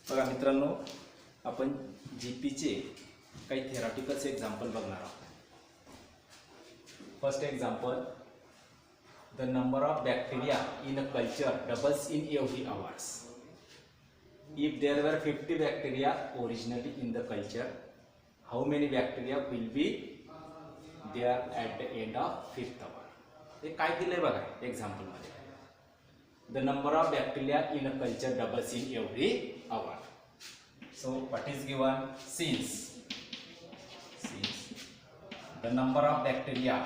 बघा मित्रांनो, आपण जीपीचे काही थेरॉटिकल्स एक्झाम्पल बघणार आहोत. First example, the number of bacteria in a culture doubles in every hours. If there were 50 bacteria originally in the culture, how many bacteria will be there at the end of 5th hour? हे काय दिलंय बघा example मध्ये. The number of bacteria in a culture doubles in every hour. So what is given? Since the number of bacteria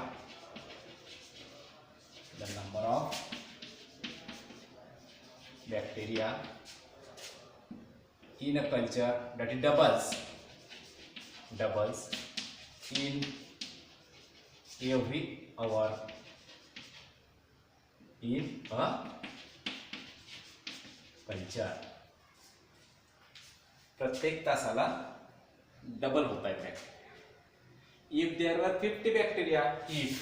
in a culture that it doubles in every hour in a culture. प्रत्येक तासाला double होता है bacteria. If there were 50 bacteria, if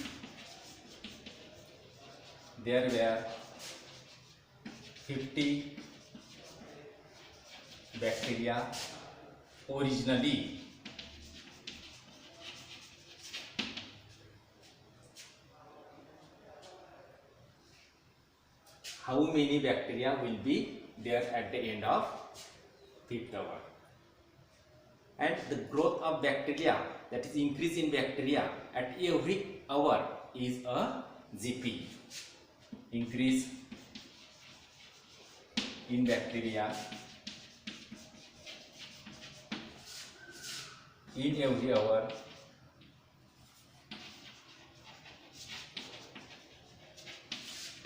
there were 50 bacteria originally how many bacteria will be there at the end of 5th hour? And the growth of bacteria, that is increase in bacteria at every hour, is a GP. Increase in bacteria in every hour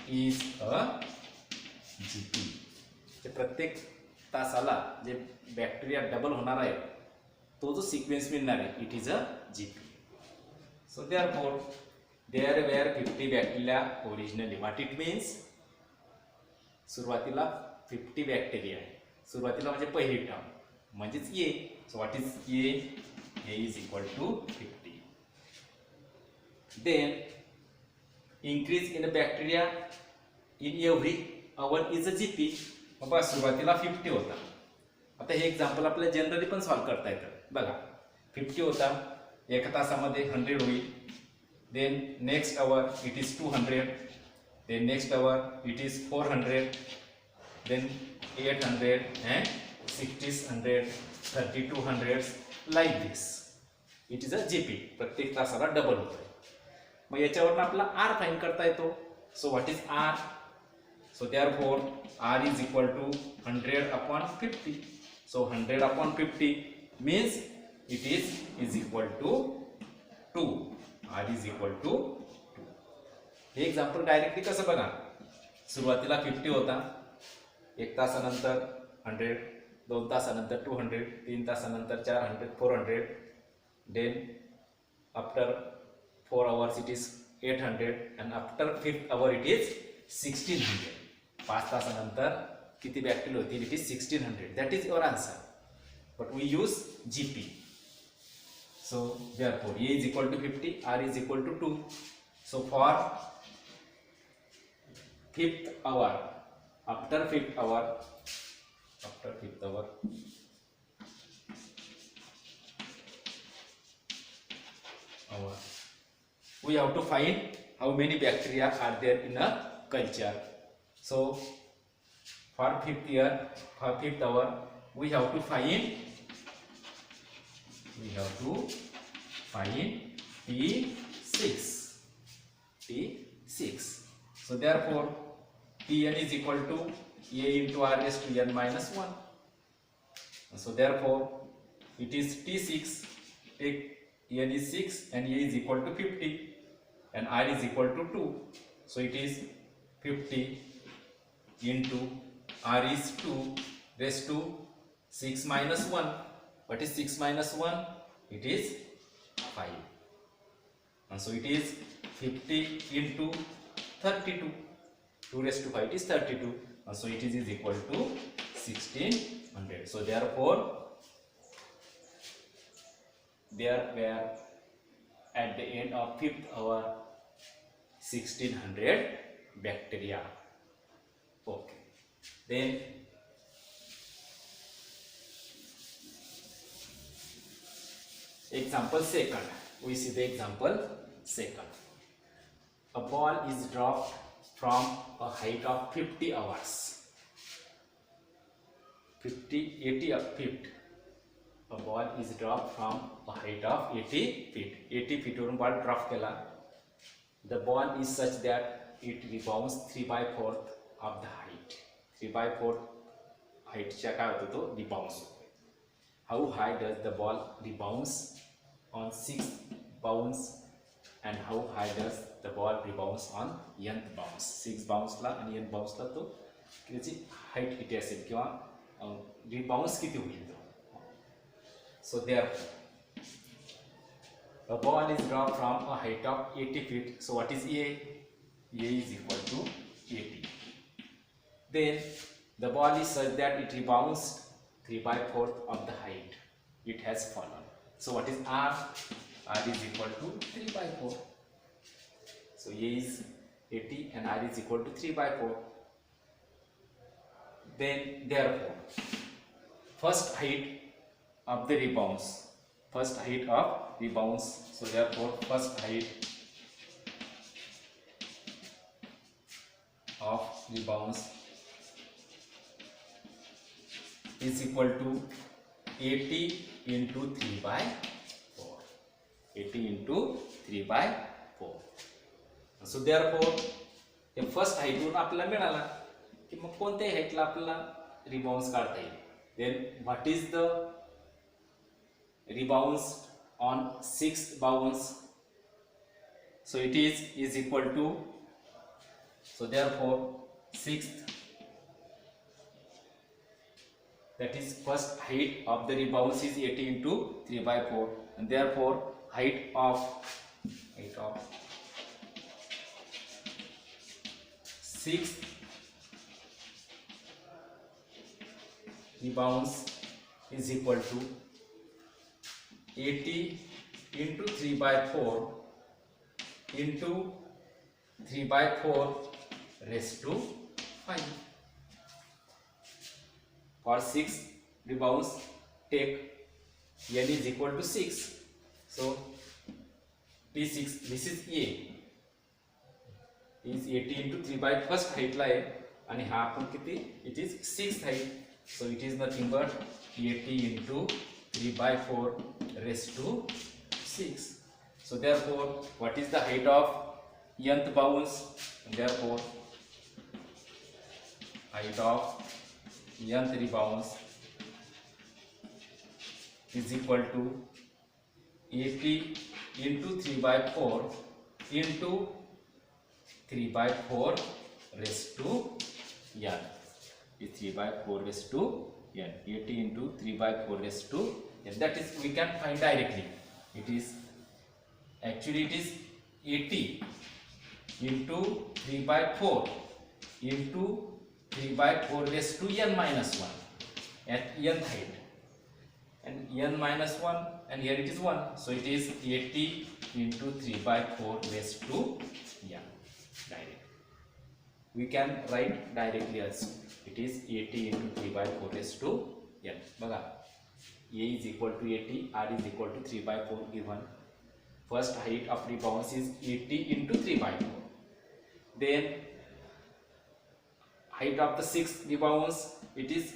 is a GP. प्रत्येक तासाला जे bacteria double होणार आहे तो जो sequence मिळणार आहे, it is a GP. So therefore there were 50 bacteria originally. What it means? सुरुवातीला 50 bacteria आहे. सुरुवातीला म्हणजे पहिली टर्म म्हणजेच A. So what is A? A is equal to 50. Then increase in the bacteria in every hour is a GP. बाबा सुरुवातीला 50 होता. आता हे एक्झाम्पल आपल्याला जनरली पण सॉल्व करता येतं. बघा 50 होता, एका तासामध्ये 100 होईल. Then next hour it is 200. Then next hour it is 400. Then 800 and 1600, 3200 like this. It is a GP. प्रत्येक तासाला डबल होत आहे. मग याच्यावरून आपला आर फाइंड करता येतो. So what is r? So therefore r is equal to 100/50. So 100/50 means it is equal to 2. R is equal to 2. हे example directly कसं बघा. सुरुवातीला 50 होता, एक तासानंतर 100, 2 तासानंतर 200, 3 तासानंतर 400, 400. Then after 4 hours it is 800 and after 5th hour it is 1600. 5 तासानंतर किती बॅक्टेरिया होती? It is 1600. That is your answer. But we use GP. So therefore a is equal to 50, r is equal to 2. So for 5th hour, after 5th hour, we have to find how many bacteria are there in a culture. So for 5th hour we have to find T6. So therefore Tn is equal to A into R raised to n minus 1. So therefore it is T6. Take n is 6 and A is equal to 50 and R is equal to 2. So it is 50 into R is 2 raised to 6 minus 1. What is 6 minus 1? It is 5. And so it is 50 into 32. 2 raised to 5 is 32. And so it is equal to 1600. So therefore there were at the end of 5th hour 1600 bacteria. Okay. Then Example second. We see the example second. A ball is dropped from a height of 50 hours. 80 feet. A ball is dropped from a height of 80 feet. 80 feet वरून ball drop केला. The ball is such that it rebounds 3/4 of the height. 3/4 height च्या काय होतो तो rebounds होतो. How high does the ball rebounds on 6 bounce and how high does the ball rebounds on nth bounce? 6 bounce ला आणि nth bounce ला तो त्याची height किती असेल किंवा rebounds किती होईल तो. So therefore, a ball is dropped from a height of 80 feet. So what is A? A is equal to 80. Then the ball is such that it rebounds 3/4 of the height it has fallen. So what is R? R is equal to 3/4. So A is 80 and R is equal to 3/4. Then therefore, first height of the rebounds. First height of rebounds. So therefore, first height of rebounds is equal to 80 into 3/4. 80 into 3/4. So therefore, hey first height वरून आपल्याला मिळाला की मग कोणत्याही हाईटला आपल्याला rebounds काढता येईल. Then what is the rebounds on 6th bounce? So it is equal to, so therefore 6th, that is first height of the rebounds is 80 into 3/4 and therefore height of 6th rebounds is equal to 80 into 3/4 into 3/4 raised to 5. For 6 rebounds, take n is equal to 6. So P6, this is A, is 80 into 3/4 first height ला आहे आणि हा आपण किती, it is 6th height. So it is nothing but 80 into 3/4 raised to 6. So therefore, what is the height of nth bounce? Therefore, height of nth rebounds is equal to 80 into 3/4 into 3/4 raised to n. Is 3/4 raised to n. 80 into 3/4 raised to n. That is, we can find directly. It is actually it is 80 into 3/4 into 3/4 raised to n minus 1 at nth height, and n minus 1, and here it is 1. So it is 80 into 3/4 raised to n. Direct. We can write directly also. It is 80 into 3/4 raised to n. बघा, A is equal to 80, R is equal to 3/4 given. First height of rebounds is 80 into 3/4. Then height of the 6th rebounds, it is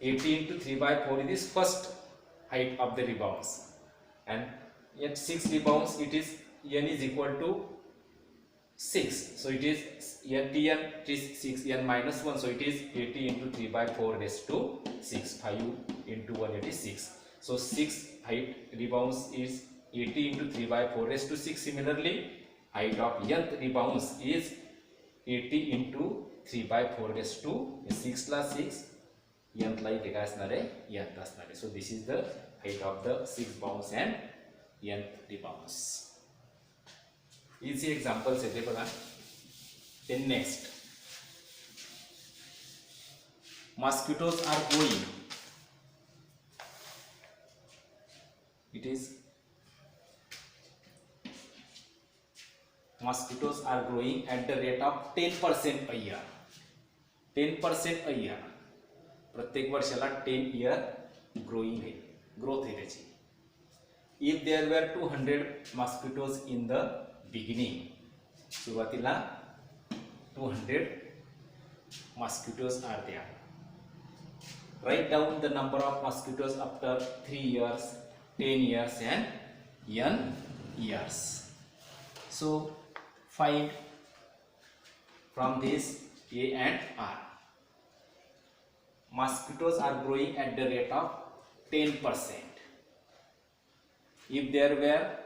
80 into 3/4. It is first height of the rebounds, and at 6 rebounds it is n is equal to 6. So it is Tn, it is 6, n minus 1. So it is 80 into 3/4 raised to 6. 5 into 1, it is 6. So 6 height rebounds is 80 into 3/4 raised to 6. Similarly, height of nth rebounds is 80 into 3/4 raised to 6 La 6, nth ला इथे काय असणार आहे, nth असणार आहे. So this is the height of the 6th bounce and nth rebounds. Easy examples येते बघा. Then next, mosquitoes are growing. It is mosquitoes are growing at the rate of 10% a year. 10% a year. प्रत्येक वर्षाला 10 year growing आहे, growth आहे त्याची. if there were 200 mosquitoes in the beginning, सुरुवातीला 200 mosquitoes are there. Write down the number of mosquitoes after 3 years, 10 years and n years. So find from this A and R. Mosquitoes are growing at the rate of 10%. If there were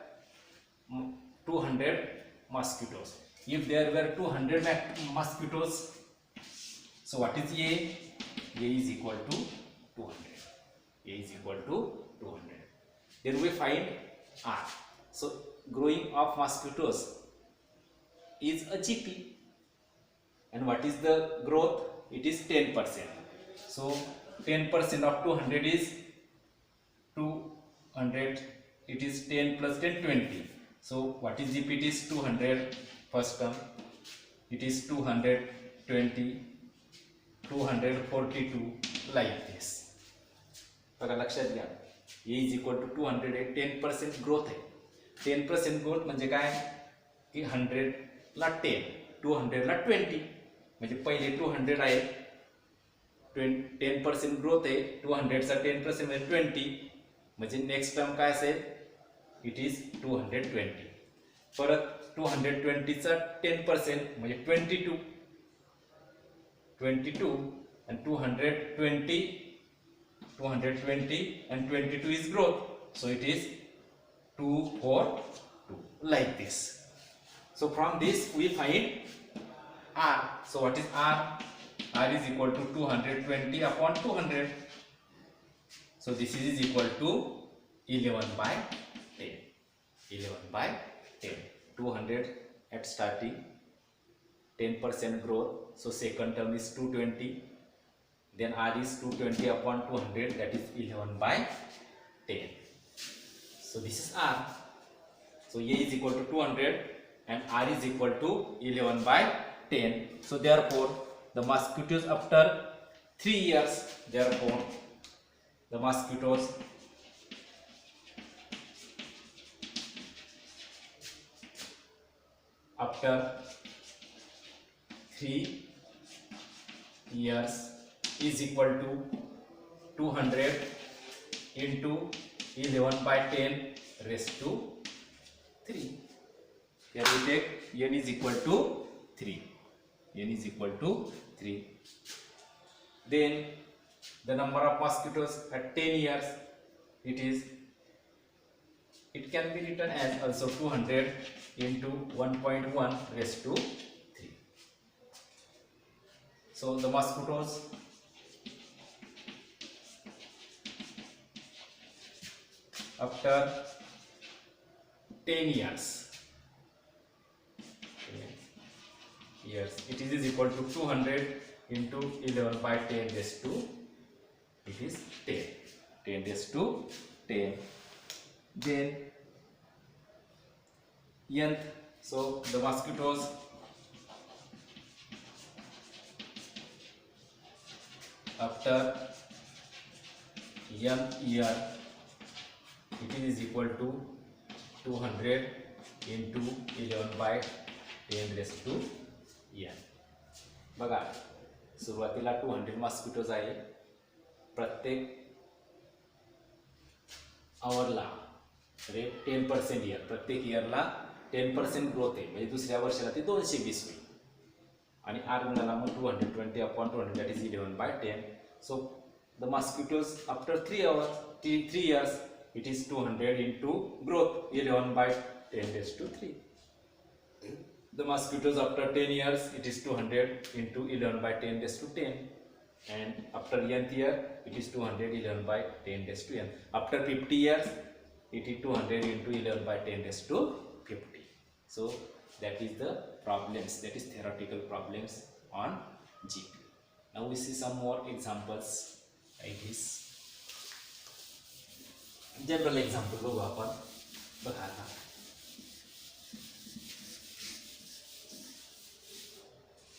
200 mosquitoes, if there were 200 mosquitoes, so what is A? A is equal to 200. A is equal to 200. Then we find R. So growing of mosquitoes is a GP. And what is the growth? It is 10%. So 10% of 200 is 200. It is 10 plus 10, 20. So what is GP? It is 200 first term. It is 220, 242 like this. बघा लक्षात घ्या, A is equal to 200 आहे, 10% growth आहे. 10% growth म्हणजे काय की 100 ला 10, 200 ला 20, म्हणजे पहिले 200 आहे, 10% ग्रोथ आहे, 200 चा 10% म्हणजे 20, म्हणजे नेक्स्ट टर्म काय असेल? It is 220. परत 220 चा 10% म्हणजे 22 and 220 and 22 is growth, so it is 242 like this. So from this we find R. So what is R? R is equal to 220 upon 200. So this is equal to 11 by 10. 11 by 10. 200 at starting, 10% growth. So second term is 220. Then R is 220 upon 200, that is 11 by 10. So this is R. So A is equal to 200 and R is equal to 11 by 10. So therefore the mosquitoes after 3 years, therefore the mosquitoes after 3 years is equal to 200 into 11 by 10 raised to 3. Here we take n is equal to 3. N is equal to 3. Then the number of mosquitoes at 10 years, it can be written as also 200 into 1.1 raised to 3. So the mosquitoes after 10 years, it is equal to 200 into 11 by 10 raised to, it is 10 raised to 10. Then nth, so the mosquitoes after nth year, it is equal to 200 into 11 by 10 raised to n. बघा सुरुवातीला 200 mosquitoes आहे, प्रत्येक आवरला rate 10% year, प्रत्येक इयरला 10% growth आहे, म्हणजे दुसऱ्या वर्षाला ते 220 होईल. आणि are गुणाला mug 220 upon 200, that is 11 by 10. So the mosquitoes after 3 years, it is 200 into growth 11 by 10 raised to 3. The mosquitoes after 10 years, it is 200 into 11 by 10 raised to 10. And after nth year, it is 200 11 by 10 raised to n. After 50 years, it is 200 into 11 by 10 raised to 50. So that is the problems, that is theoretical problems on GP. Now we see some more examples like this. General example बघू आपण. बघा आता.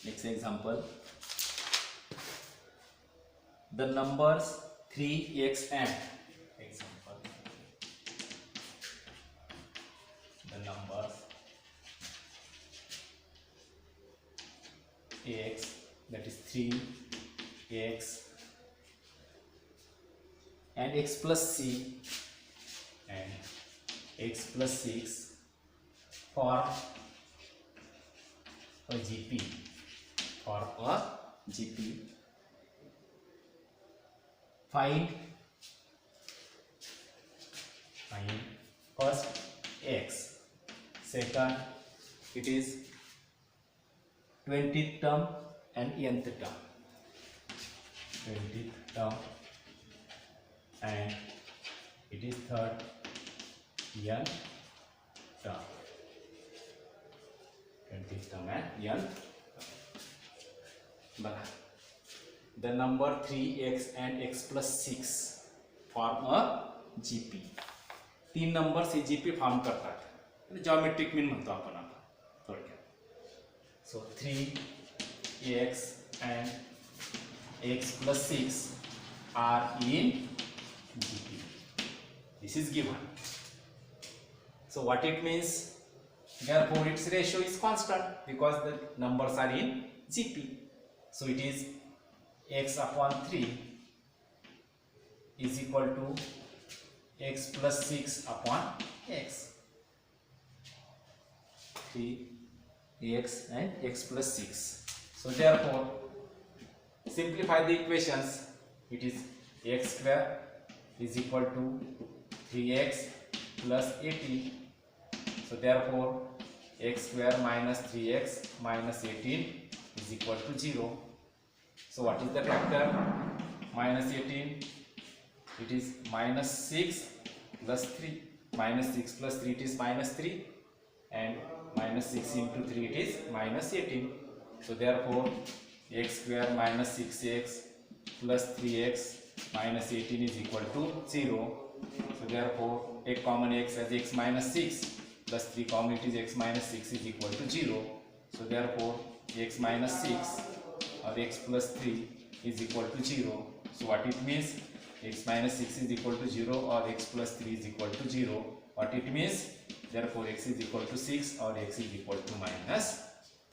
Next example. The numbers 3x and example x, that is 3x, and x plus c and x plus 6 for a GP. For a GP, find first x, second it is 20th term and nth term, 20th term, and it is third n term, 20th term and n term. The number 3x and x plus 6 form a GP. तीन number से GP form करतात, geometric mean म्हणतो आपण आता थोडक्यात. सो 3x and x plus 6 are in GP. This is given. So what it means? Therefore its ratio is constant because the numbers are in GP. So it is x upon 3 is equal to x plus 6 upon x. 3x and x plus 6. So therefore simplify the equations. It is x square is equal to 3x plus 18. So therefore x square minus 3x minus 18 is equal to 0. So what is the factor? Minus 18, it is minus 6 plus 3. Minus 6 plus 3, it is minus 3, and minus 6 into 3, it is minus 18. So therefore x square minus 6x plus 3x minus 18 is equal to 0. So therefore take common x as x minus 6 plus 3 common, it is x minus 6 is equal to 0. So therefore x minus 6 or x plus 3 is equal to 0. So what it means? X minus 6 is equal to 0 or x plus 3 is equal to 0. What it means? Therefore x is equal to 6 or x is equal to minus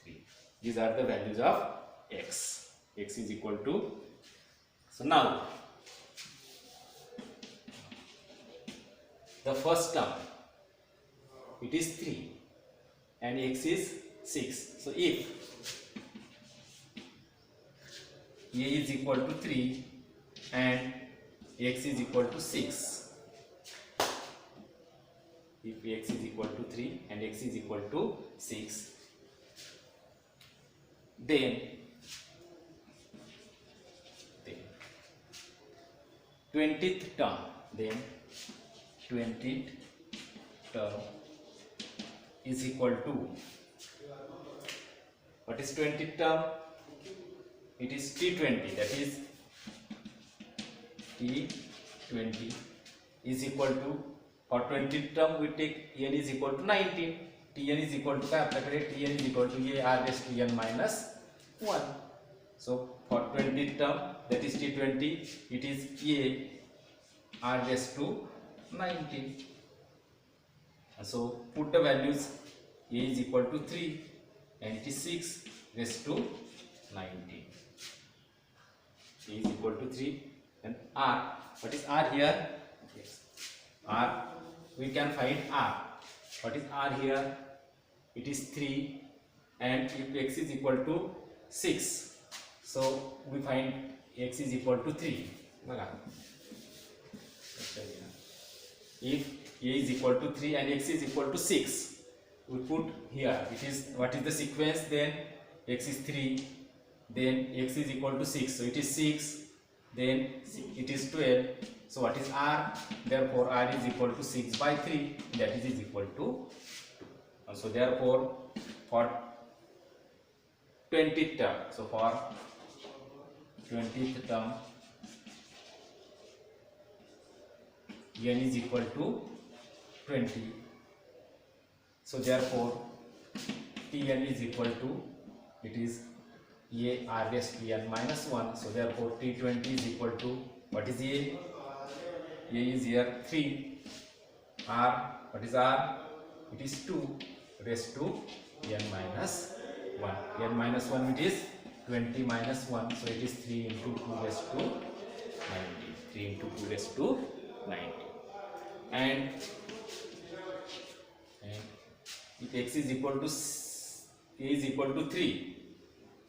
3. These are the values of x. X is equal to. So now the first term, it is 3 and x is 6. So if a is equal to 3 and x is equal to 6, if x is equal to 3 and x is equal to 6, then 20th term, then 20th term is equal to, what is 20th term? It is T20, that is T20 is equal to, for 20th term we take n is equal to 19, Tn is equal to काय आपल्याकडे Tn is equal to a r raised to n minus 1. So for 20th term, that is T20, it is a r raised to 19. So put the values, a is equal to 3 and it is 6 raised to 19. A is equal to 3 and r. What is r here? Yes. R, we can find r. What is r here? It is 3, and if x is equal to 6, so we find x is equal to 3. If a is equal to 3 and x is equal to 6, we put here, it is, what is the sequence? Then x is 3, then x is equal to 6, so it is 6, then it is 12. So what is r? Therefore r is equal to 6 by 3, that is equal to 2. So therefore for 20th term, so for 20th term, n is equal to 20. So therefore Tn is equal to, it is a r raised to n minus 1. So therefore T20 is equal to, what is a? A is here 3. R, what is r? It is 2 raised to n minus 1. N minus 1, it is 20 minus 1, so it is 3 into 2 raised to 90. 3 into 2 raised to 90. And if x is equal to a is equal to 3,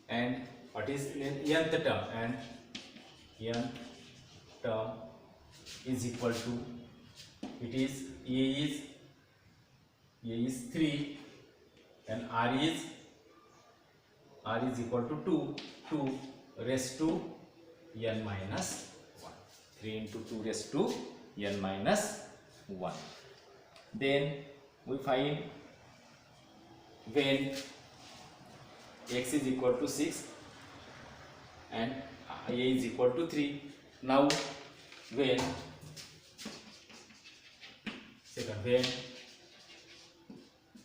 and what is nth term, and nth term is equal to, it is a is 3 and r is equal to 2 raised to n minus 1. 3 into 2 raised to n minus 1. Then we find when x is equal to 6 and a is equal to 3. Now when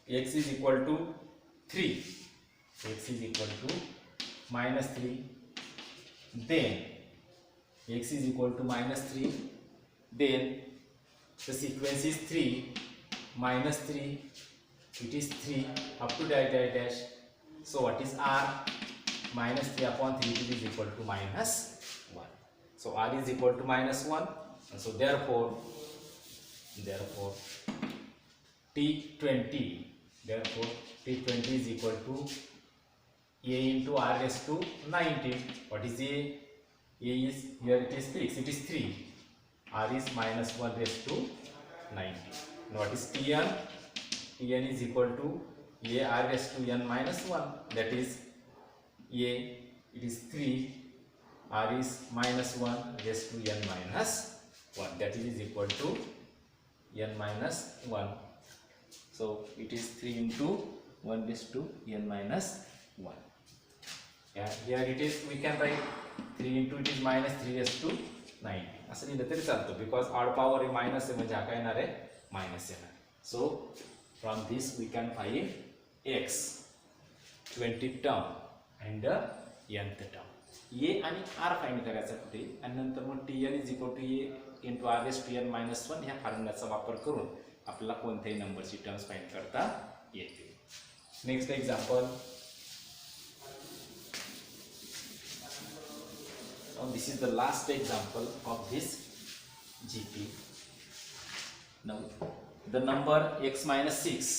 x is equal to 3, x is equal to minus 3, then x is equal to minus 3, then the sequence is 3 minus 3, it is 3 up to dash dash dash. So what is r? Minus 3 upon 3, it is equal to minus 1. So r is equal to minus 1, and so therefore T20 is equal to a into r raised to 19. What is a? A is, here it is fixed, it is 3. R is minus 1 raised to 90. Now what is Tn? Tn is equal to a r raised to n minus 1. That is a, it is 3. R is minus 1 raised to n minus 1. That is equal to n minus 1. So it is 3 into 1 raised to n minus 1. Yeah, here it is, we can write 3 into it is minus 3 raised to 90. असं लिहिलं तरी चालतं, because odd power आहे minus आहे म्हणजे हा काय येणार आहे मायनस येणार. So from this we can find x 20 term and nth term. a आणि r फाइंड करायचं ते, आणि नंतर मग tn is equal to a into r raise to n minus 1 ह्या फॉर्म्युलाचा वापर करून आपल्याला कोणत्याही नंबरची टर्म्स फाइंड करता येते. Next example. Now this is the last example of this GP. Now the number x minus 6,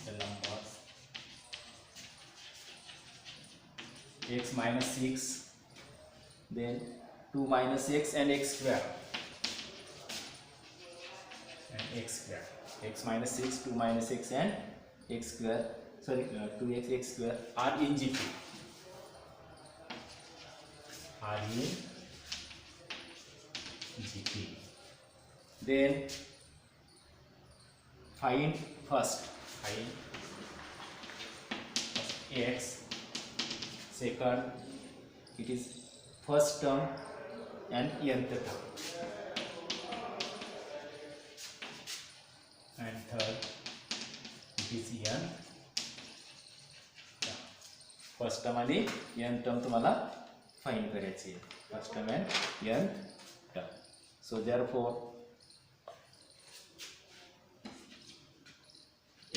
the number x minus 6, then 2 minus x and x square, x minus 6, 2 minus x and x square, sorry 2x x square are in GP. Are in GP. Then find first x, second it is first term and nth term, and third it is n. First term आणि n term तुम्हाला find करायची आहे. First term and nth term. So therefore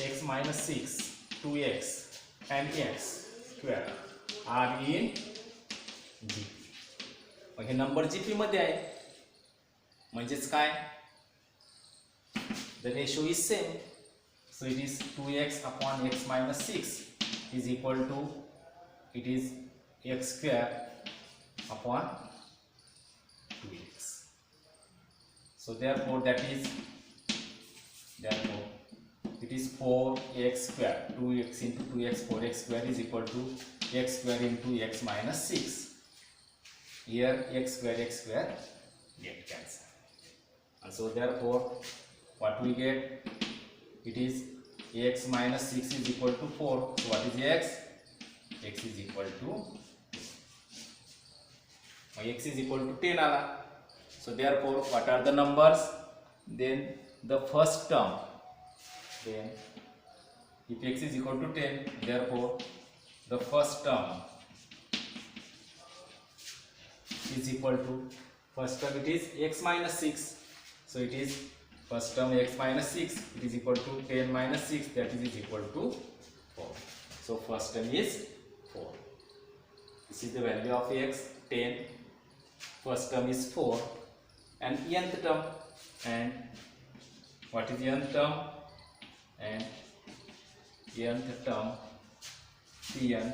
x minus 6, 2x and x square are in GP. मग हे number GP मध्ये आहे म्हणजेच काय, the ratio is same. So it is 2x upon x minus 6 is equal to, it is x square upon 2x. So therefore it is 4x square. 2x into 2x, 4x square is equal to x square into x minus 6. Here x square get cancelled, and so therefore what we get, it is x minus 6 is equal to 4. So what is x? X is equal to, x is equal to 10 ala. So therefore what are the numbers? Then the first term, then if x is equal to 10, therefore the first term is equal to, first term it is x minus 6. So it is first term x minus 6, it is equal to 10 minus 6, that is equal to 4. So first term is This is the value of x, 10. First term is 4. And nth term, and what is nth term? And nth term Pn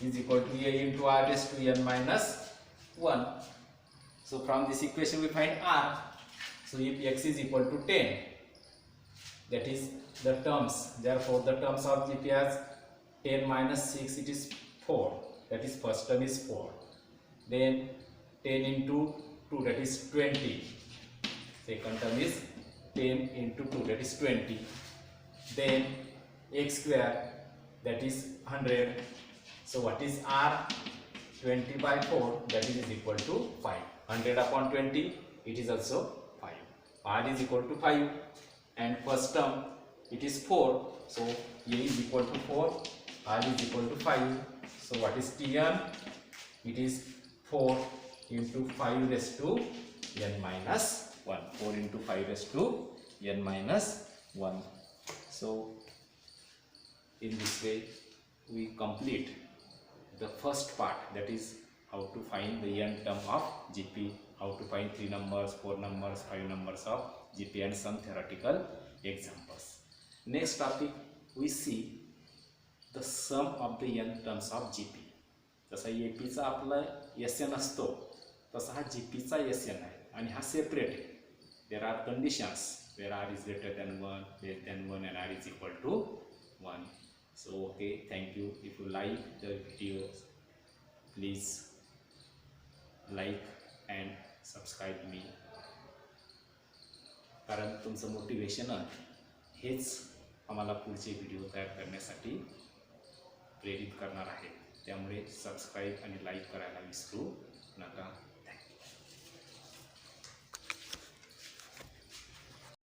is equal to a into r raised to n minus 1. So from this equation we find r. So if x is equal to 10, that is the terms, therefore the terms of GP as 10 minus 6, it is 4, that is first term is 4. Then 10 into 2, that is 20. Second term is 10 into 2, that is 20. Then x square, that is 100. So what is r? 20 by 4, that is equal to 5. 100 upon 20, it is also 5. R is equal to 5. And first term, it is 4. So a is equal to 4, r is equal to 5. So what is Tn? It is 4 into 5 raised to n minus 1. 4 into 5 raised to n minus 1. So in this way we complete the first part, that is how to find the n term of GP, how to find 3 numbers, 4 numbers, 5 numbers of GP, and some theoretical examples. Next topic we see the sum of the n terms of GP. जसा AP चा आपला SN असतो तसा हा GP चा SN आहे आणि हा सेपरेट आहे. There are conditions where r is greater than 1, less than 1, and r is equal to 1. So okay, thank you. If you like the video, please like and subscribe me. कारण तुमचं motivation हेच आम्हाला पुढचे video तयार करण्यासाठी प्रेरित करणार आहे. त्यामुळे सबस्क्राईब आणि लाईक करायला विसरू नका.